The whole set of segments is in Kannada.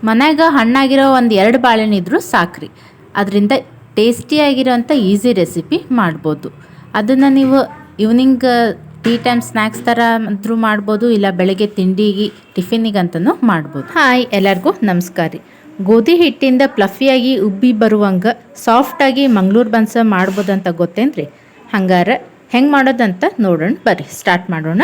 ಮನ್ಯಾಗ ಹಣ್ಣಾಗಿರೋ ಒಂದು 2 ಬಾಳೆಹಣ್ಣು ಇದ್ದರೂ ಸಾಕ್ರಿ. ಅದರಿಂದ ಟೇಸ್ಟಿಯಾಗಿರೋಂಥ ಈಸಿ ರೆಸಿಪಿ ಮಾಡ್ಬೋದು. ಅದನ್ನು ನೀವು ಈವ್ನಿಂಗ್ ಟೀ ಟೈಮ್ ಸ್ನ್ಯಾಕ್ಸ್ ಥರ ಆದರೂ ಮಾಡ್ಬೋದು, ಇಲ್ಲ ಬೆಳಗ್ಗೆ ತಿಂಡಿಗೆ ಟಿಫಿನಿಗಂತನೂ ಮಾಡ್ಬೋದು. ಹಾಯ್, ಎಲ್ಲರಿಗೂ ನಮಸ್ಕಾರ ರೀ. ಗೋಧಿ ಹಿಟ್ಟಿಂದ ಪ್ಲಫಿಯಾಗಿ ಉಬ್ಬಿ ಬರುವಂಗೆ ಸಾಫ್ಟಾಗಿ ಮಂಗಳೂರು ಬನ್ಸ ಮಾಡ್ಬೋದಂತ ಗೊತ್ತೇನ್ರಿ? ಹಂಗಾರೆ ಹೆಂಗೆ ಮಾಡೋದಂತ ನೋಡೋಣ, ಬರ್ರಿ ಸ್ಟಾರ್ಟ್ ಮಾಡೋಣ.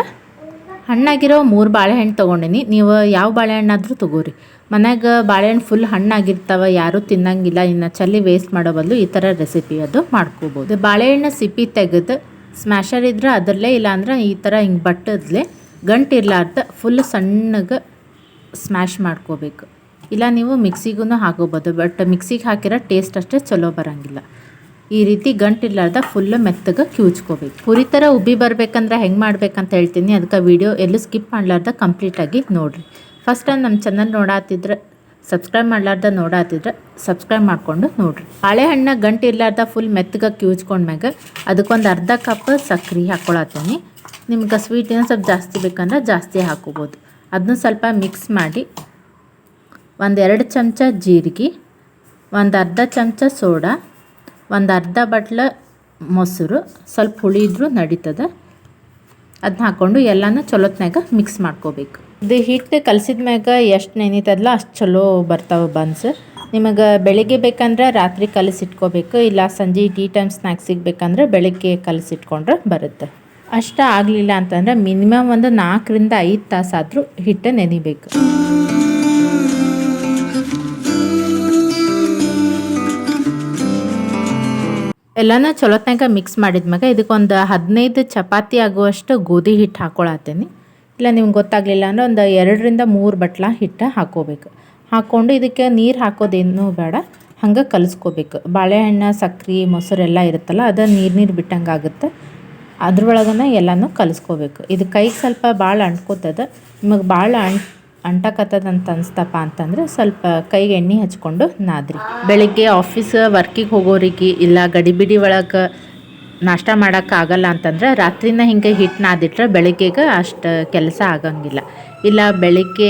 ಹಣ್ಣಾಗಿರೋ 3 ಬಾಳೆಹಣ್ಣು ತೊಗೊಂಡಿನಿ. ನೀವು ಯಾವ ಬಾಳೆಹಣ್ಣಾದರೂ ತೊಗೋರಿ. ಮನ್ಯಾಗ ಬಾಳೆಹಣ್ಣು ಫುಲ್ ಹಣ್ಣಾಗಿರ್ತಾವೆ, ಯಾರೂ ತಿನ್ನಂಗಿಲ್ಲ, ಇನ್ನು ಚಲ್ಲಿ ವೇಸ್ಟ್ ಮಾಡೋ ಬದಲು ಈ ಥರ ರೆಸಿಪಿ ಅದು ಮಾಡ್ಕೋಬೋದು. ಬಾಳೆಹಣ್ಣು ಸಿಪ್ಪಿ ತೆಗೆದು ಸ್ಮ್ಯಾಶರ್ ಇದ್ರೆ ಅದರಲ್ಲೇ, ಇಲ್ಲಾಂದ್ರೆ ಈ ಥರ ಹಿಂಗೆ ಬಟ್ಟದ್ಲೇ ಗಂಟು ಇರಲಾರ್ದ ಫುಲ್ ಸಣ್ಣಗೆ ಸ್ಮ್ಯಾಶ್ ಮಾಡ್ಕೋಬೇಕು. ಇಲ್ಲ ನೀವು ಮಿಕ್ಸಿಗೂ ಹಾಕೋಬೋದು, ಬಟ್ ಮಿಕ್ಸಿಗೆ ಹಾಕಿರೋ ಟೇಸ್ಟ್ ಅಷ್ಟೇ ಚಲೋ ಬರೋಂಗಿಲ್ಲ. ಈ ರೀತಿ ಗಂಟಿರ್ಲಾರ್ದ ಫುಲ್ಲು ಮೆತ್ತಗೆ ಕ್ಯೂಚ್ಕೋಬೇಕು. ಪುರಿ ಥರ ಉಬ್ಬಿ ಬರಬೇಕಂದ್ರೆ ಹೆಂಗೆ ಮಾಡ್ಬೇಕಂತ ಹೇಳ್ತೀನಿ. ಅದಕ್ಕೆ ವೀಡಿಯೋ ಎಲ್ಲೂ ಸ್ಕಿಪ್ ಮಾಡಲಾರ್ದ ಕಂಪ್ಲೀಟಾಗಿ ನೋಡಿರಿ. ಫಸ್ಟ್ ಟೈಮ್ ನಮ್ಮ ಚಾನಲ್ ನೋಡಾತಿದ್ರೆ ಸಬ್ಸ್ಕ್ರೈಬ್ ಮಾಡಲಾರ್ದ ನೋಡಾತಿದ್ರೆ ಸಬ್ಸ್ಕ್ರೈಬ್ ಮಾಡಿಕೊಂಡು ನೋಡಿರಿ. ಬಾಳೆಹಣ್ಣ ಗಂಟು ಇರಲಾರ್ದ ಫುಲ್ ಮೆತ್ತಗೆ ಕ್ಯೂಚ್ಕೊಂಡ್ಮ್ಯಾಗ ಅದಕ್ಕೊಂದು ಅರ್ಧ ಕಪ್ ಸಕ್ಕರೆ ಹಾಕ್ಕೊಳತ್ತೀನಿ. ನಿಮ್ಗೆ ಸ್ವೀಟ್ ಏನೋ ಸ್ವಲ್ಪ ಜಾಸ್ತಿ ಬೇಕಂದ್ರೆ ಜಾಸ್ತಿ ಹಾಕೋಬೋದು. ಅದನ್ನ ಸ್ವಲ್ಪ ಮಿಕ್ಸ್ ಮಾಡಿ 1-2 ಚಮಚ ಜೀರಿಗೆ, 1/2 ಚಮಚ ಸೋಡಾ, 1/2 ಬಟ್ಲ ಮೊಸರು, ಸ್ವಲ್ಪ ಹುಳಿ ಇದ್ರೂ ನಡೀತದೆ, ಅದನ್ನ ಹಾಕ್ಕೊಂಡು ಎಲ್ಲನೂ ಚಲೋತ್ನಾಗ ಮಿಕ್ಸ್ ಮಾಡ್ಕೋಬೇಕು. ಇದು ಹಿಟ್ಟು ಕಲಸಿದ ಮ್ಯಾಗ ಎಷ್ಟು ನೆನೀತದಲ್ಲ ಅಷ್ಟು ಚಲೋ ಬರ್ತಾವೆ ಬನ್ಸ್. ನಿಮಗೆ ಬೆಳಿಗ್ಗೆ ಬೇಕಂದ್ರೆ ರಾತ್ರಿ ಕಲಸಿಟ್ಕೋಬೇಕು, ಇಲ್ಲ ಸಂಜೆ ಟೀ ಟೈಮ್ ಸ್ನ್ಯಾಕ್ಸಿಗೆ ಬೇಕಂದ್ರೆ ಬೆಳಗ್ಗೆ ಕಲಸಿಟ್ಕೊಂಡ್ರೆ ಬರುತ್ತೆ. ಅಷ್ಟು ಆಗಲಿಲ್ಲ ಅಂತಂದರೆ ಮಿನಿಮಮ್ ಒಂದು 4ರಿಂದ 5 ತಾಸಾದರೂ ಹಿಟ್ಟು ನೆನಿಬೇಕು. ಎಲ್ಲನೂ ಚಲೋತ್ನಾಗ ಮಿಕ್ಸ್ ಮಾಡಿದ್ಮ್ಯಾಗ ಇದಕ್ಕೊಂದು 15 ಚಪಾತಿ ಆಗುವಷ್ಟು ಗೋಧಿ ಹಿಟ್ಟು ಹಾಕ್ಕೊಳತ್ತೀನಿ. ಇಲ್ಲ ನಿಮ್ಗೆ ಗೊತ್ತಾಗಲಿಲ್ಲ ಅಂದರೆ ಒಂದು 2ರಿಂದ 3 ಬಟ್ಲ ಹಿಟ್ಟು ಹಾಕ್ಕೋಬೇಕು. ಹಾಕ್ಕೊಂಡು ಇದಕ್ಕೆ ನೀರು ಹಾಕೋದೇನೂ ಬೇಡ, ಹಂಗೆ ಕಲಿಸ್ಕೋಬೇಕು. ಬಾಳೆಹಣ್ಣು, ಸಕ್ಕರೆ, ಮೊಸರೆಲ್ಲ ಇರುತ್ತಲ್ಲ ಅದು ನೀರು ಬಿಟ್ಟಂಗೆ ಆಗುತ್ತೆ. ಅದ್ರೊಳಗನ ಎಲ್ಲನೂ ಕಲಿಸ್ಕೋಬೇಕು. ಇದು ಕೈಗೆ ಸ್ವಲ್ಪ ಭಾಳ ಅಂಟ್ಕೋತದ. ನಿಮಗೆ ಭಾಳ ಅಂಟಕತ್ತದಂತ ಅನಿಸ್ತಪ್ಪ ಅಂತಂದರೆ ಸ್ವಲ್ಪ ಕೈಗೆ ಎಣ್ಣೆ ಹಚ್ಕೊಂಡು ನಾದ್ರಿ. ಬೆಳಿಗ್ಗೆ ಆಫೀಸ್ ವರ್ಕಿಗೆ ಹೋಗೋರಿಗೆ, ಇಲ್ಲ ಗಡಿಬಿಡಿ ಒಳಗೆ ನಾಷ್ಟ ಮಾಡೋಕ್ಕಾಗಲ್ಲ ಅಂತಂದ್ರೆ ರಾತ್ರಿನ ಹಿಂಗೆ ಹಿಟ್ಟು ನಾದಿಟ್ರೆ ಬೆಳಗ್ಗೆಗೆ ಅಷ್ಟು ಕೆಲಸ ಆಗಂಗಿಲ್ಲ. ಇಲ್ಲ ಬೆಳಿಗ್ಗೆ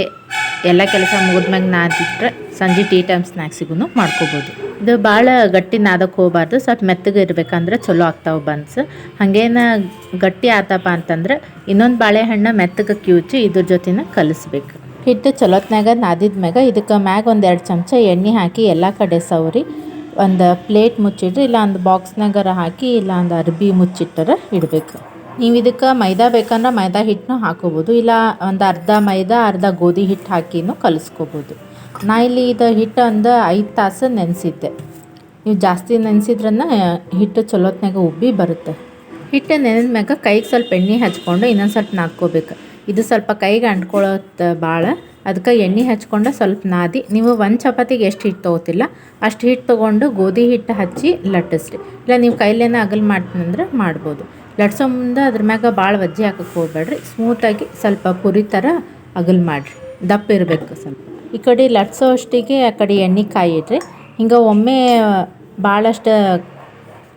ಎಲ್ಲ ಕೆಲಸ ಮುಗಿದ್ಮ್ಯಾಗ ನಾದಿಟ್ರೆ ಸಂಜೆ ಟೀ ಟೈಮ್ ಸ್ನ್ಯಾಕ್ಸಿಗೂ ಮಾಡ್ಕೋಬೋದು. ಇದು ಭಾಳ ಗಟ್ಟಿ ನಾದಕ್ಕೆ ಹೋಗಬಾರ್ದು, ಸ್ವಲ್ಪ ಮೆತ್ತಗೆ ಇರಬೇಕಂದ್ರೆ ಚಲೋ ಆಗ್ತಾವೆ ಬನ್ಸ್. ಹಾಗೇನ ಗಟ್ಟಿ ಆತಪ್ಪ ಅಂತಂದ್ರೆ ಇನ್ನೊಂದು ಬಾಳೆಹಣ್ಣು ಮೆತ್ತಗೆ ಕ್ಯೂಚಿ ಇದ್ರ ಜೊತೆನ ಕಲಿಸ್ಬೇಕು. ಹಿಟ್ಟು ಚಲೋತ್ನಾಗ ನಾದಿದ್ಮ್ಯಾಗ ಇದಕ್ಕೆ ಮ್ಯಾಗ 1-2 ಚಮಚ ಎಣ್ಣೆ ಹಾಕಿ ಎಲ್ಲ ಕಡೆ ಸವರಿ ಒಂದು ಪ್ಲೇಟ್ ಮುಚ್ಚಿಡ್ರಿ, ಇಲ್ಲ ಒಂದು ಬಾಕ್ಸ್ನಾಗರ ಹಾಕಿ, ಇಲ್ಲ ಒಂದು ಅರ್ಬಿ ಮುಚ್ಚಿಟ್ಟರೆ ಇಡಬೇಕು. ನೀವು ಇದಕ್ಕೆ ಮೈದಾ ಬೇಕಂದ್ರೆ ಮೈದಾ ಹಿಟ್ಟನ್ನು ಹಾಕೋಬೋದು, ಇಲ್ಲ ಒಂದು ಅರ್ಧ ಮೈದಾ ಅರ್ಧ ಗೋಧಿ ಹಿಟ್ಟು ಹಾಕಿನೂ ಕಲಿಸ್ಕೋಬೋದು. ನಾ ಇಲ್ಲಿ ಇದು ಹಿಟ್ಟು ಒಂದು 5 ತಾಸು ನೆನೆಸಿದ್ದೆ. ನೀವು ಜಾಸ್ತಿ ನೆನೆಸಿದ್ರನ್ನ ಹಿಟ್ಟು ಚಲೋತ್ನಾಗ ಉಬ್ಬಿ ಬರುತ್ತೆ. ಹಿಟ್ಟು ನೆನೆದ ಮ್ಯಾಗ ಕೈಗೆ ಸ್ವಲ್ಪ ಎಣ್ಣೆ ಹಚ್ಕೊಂಡು ಇನ್ನೊಂದು ಸ್ವಲ್ಪ ನಾದ್ಕೋಬೇಕು. ಇದು ಸ್ವಲ್ಪ ಕೈಗೆ ಅಂಟ್ಕೊಳ್ಳೋದು ಭಾಳ, ಅದಕ್ಕೆ ಎಣ್ಣೆ ಹಚ್ಕೊಂಡು ಸ್ವಲ್ಪ ನಾದಿ. ನೀವು 1 ಚಪಾತಿಗೆ ಎಷ್ಟು ಹಿಟ್ಟು ತೊಗೋತಿಲ್ಲ ಅಷ್ಟು ಹಿಟ್ಟು ತೊಗೊಂಡು ಗೋಧಿ ಹಿಟ್ಟು ಹಚ್ಚಿ ಲಟ್ಟಿಸ್ರಿ. ಇಲ್ಲ ನೀವು ಕೈಲೇನ ಅಗಲ್ ಮಾಡ್ತೀನಂದ್ರೆ ಮಾಡ್ಬೋದು. ಲಟ್ಸೋ ಮುಂದೆ ಅದ್ರ ಮ್ಯಾಗ ಭಾಳ ವಜ್ಜೆ ಹಾಕಕ್ಕೆ ಹೋಗ್ಬೇಡ್ರಿ. ಸ್ಮೂತಾಗಿ ಸ್ವಲ್ಪ ಪುರಿ ಥರ ಅಗಲ್ ಮಾಡಿರಿ, ದಪ್ಪ ಇರಬೇಕು ಸ್ವಲ್ಪ. ಈ ಕಡೆ ಲಟ್ಸೋ ಅಷ್ಟಿಗೆ ಆ ಕಡೆ ಎಣ್ಣೆ ಕಾಯಿಡ್ರಿ. ಹಿಂಗೆ ಒಮ್ಮೆ ಭಾಳಷ್ಟು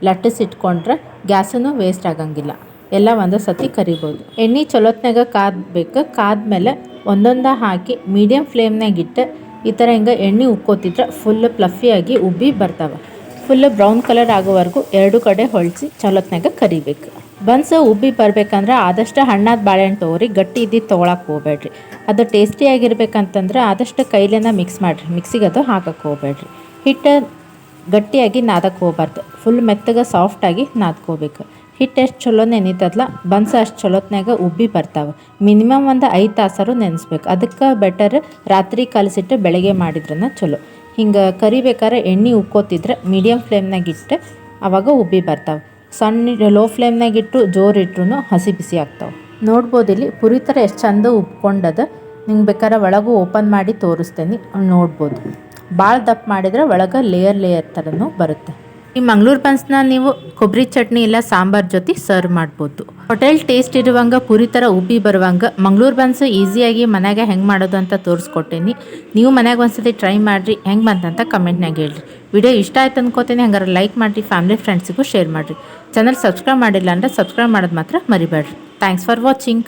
ಲಟ್ಟಿಸಿಟ್ಕೊಂಡ್ರೆ ಗ್ಯಾಸನ್ನು ವೇಸ್ಟ್ ಆಗಂಗಿಲ್ಲ, ಎಲ್ಲ ಒಂದೇ ಸತಿ ಕರಿಬೋದು. ಎಣ್ಣೆ ಚಲೋತ್ನಾಗ ಕಾದ್ಬೇಕು. ಕಾದ್ಮೇಲೆ ಒಂದೊಂದು ಹಾಕಿ ಮೀಡಿಯಮ್ ಫ್ಲೇಮ್ನಾಗ ಇಟ್ಟು ಈ ಥರ ಹಿಂಗೆ ಎಣ್ಣೆ ಉಕ್ಕೋತಿದ್ರೆ ಫುಲ್ ಪ್ಲಫಿಯಾಗಿ ಉಬ್ಬಿ ಬರ್ತಾವೆ. ಫುಲ್ ಬ್ರೌನ್ ಕಲರ್ ಆಗೋವರೆಗೂ 2 ಕಡೆ ಹೊಳಿಸಿ ಚಲೋತ್ನಾಗ ಕರಿಬೇಕು. ಬನ್ಸ್ ಉಬ್ಬಿ ಬರಬೇಕಂದ್ರೆ ಆದಷ್ಟು ಹಣ್ಣಾದ ಬಾಳೆಹಣ್ಣು ತೊಗೊರಿ, ಗಟ್ಟಿ ಇದ್ದಿದ್ದು ತೊಗೊಳಕ್ಕೆ ಹೋಗ್ಬೇಡ್ರಿ. ಅದು ಟೇಸ್ಟಿಯಾಗಿರ್ಬೇಕಂತಂದ್ರೆ ಆದಷ್ಟು ಕೈಲೇನ ಮಿಕ್ಸ್ ಮಾಡಿರಿ, ಮಿಕ್ಸಿಗೆ ಅದು ಹಾಕಕ್ಕೆ ಹೋಗ್ಬೇಡ್ರಿ. ಹಿಟ್ಟು ಗಟ್ಟಿಯಾಗಿ ನಾದಕ್ಕೆ ಹೋಗ್ಬಾರ್ದು, ಫುಲ್ ಮೆತ್ತಗೆ ಸಾಫ್ಟಾಗಿ ನಾದ್ಕೋಬೇಕು. ಹಿಟ್ಟು ಎಷ್ಟು ಚಲೋ ನೆನೀತದಲ್ಲ ಬನ್ಸ್ ಅಷ್ಟು ಚಲೋತ್ನಾಗ ಉಬ್ಬಿ ಬರ್ತಾವೆ. ಮಿನಿಮಮ್ ಒಂದು 5 ತಾಸಾರು ನೆನೆಸ್ಬೇಕು. ಅದಕ್ಕೆ ಬೆಟರ್ ರಾತ್ರಿ ಕಲಸಿಟ್ಟು ಬೆಳಗ್ಗೆ ಮಾಡಿದ್ರನ್ನ ಚಲೋ. ಹಿಂಗೆ ಕರಿಬೇಕಾದ್ರೆ ಎಣ್ಣೆ ಉಕ್ಕೋತಿದ್ರೆ ಮೀಡಿಯಮ್ ಫ್ಲೇಮ್ನಾಗ ಇಟ್ಟು ಆವಾಗ ಉಬ್ಬಿ ಬರ್ತಾವೆ. ಸಣ್ಣ ಲೋ ಫ್ಲೇಮ್ನಾಗ ಇಟ್ಟು ಜೋರಿಟ್ರು ಹಸಿ ಬಿಸಿ ಆಗ್ತಾವೆ. ನೋಡ್ಬೋದು ಇಲ್ಲಿ ಪುರಿ ಥರ ಎಷ್ಟು ಚಂದ ಉಬ್ಕೊಂಡದ. ನಿಂಗೆ ಬೇಕಾದ್ರೆ ಒಳಗೂ ಓಪನ್ ಮಾಡಿ ತೋರಿಸ್ತೇನೆ, ನೋಡ್ಬೋದು. ಭಾಳ ದಪ್ಪ ಮಾಡಿದ್ರೆ ಒಳಗೆ ಲೇಯರ್ ಥರನೂ ಬರುತ್ತೆ. ಈ ಮಂಗಳೂರು ಬನ್ಸ್ನ ನೀವು ಕೊಬ್ಬರಿ ಚಟ್ನಿ ಇಲ್ಲ ಸಾಂಬಾರ್ ಜೊತೆ ಸರ್ವ್ ಮಾಡ್ಬೋದು. ಹೋಟೆಲ್ ಟೇಸ್ಟ್ ಇರುವಂಗೆ ಪುರಿ ಥರ ಉಬ್ಬಿ ಬರುವಂಗೆ ಮಂಗಳೂರು ಬನ್ಸ್ ಈಸಿಯಾಗಿ ಮನ್ಯಾಗ ಹೆಂಗೆ ಮಾಡೋದು ಅಂತ ತೋರಿಸ್ಕೊಟ್ಟೇನಿ. ನೀವು ಮನ್ಯಾಗ ಒಂದ್ಸತಿ ಟ್ರೈ ಮಾಡಿರಿ, ಹೆಂಗೆ ಬಂತಂತ ಕಮೆಂಟ್ನಾಗ ಹೇಳ್ರಿ. ವಿಡಿಯೋ ಇಷ್ಟ ಆಯ್ತು ಅಂದ್ಕೋತೀನಿ, ಹಂಗಾರೆ ಲೈಕ್ ಮಾಡಿರಿ, ಫ್ಯಾಮಿಲಿ ಫ್ರೆಂಡ್ಸಿಗೂ ಶೇರ್ ಮಾಡಿರಿ. ಚಾನಲ್ ಸಬ್ಸ್ಕ್ರೈಬ್ ಮಾಡಿಲ್ಲ ಅಂದರೆ ಸಬ್ಸ್ಕ್ರೈಬ್ ಮಾಡೋದು ಮಾತ್ರ ಮರಿಬೇಡ್ರಿ. Thanks for watching.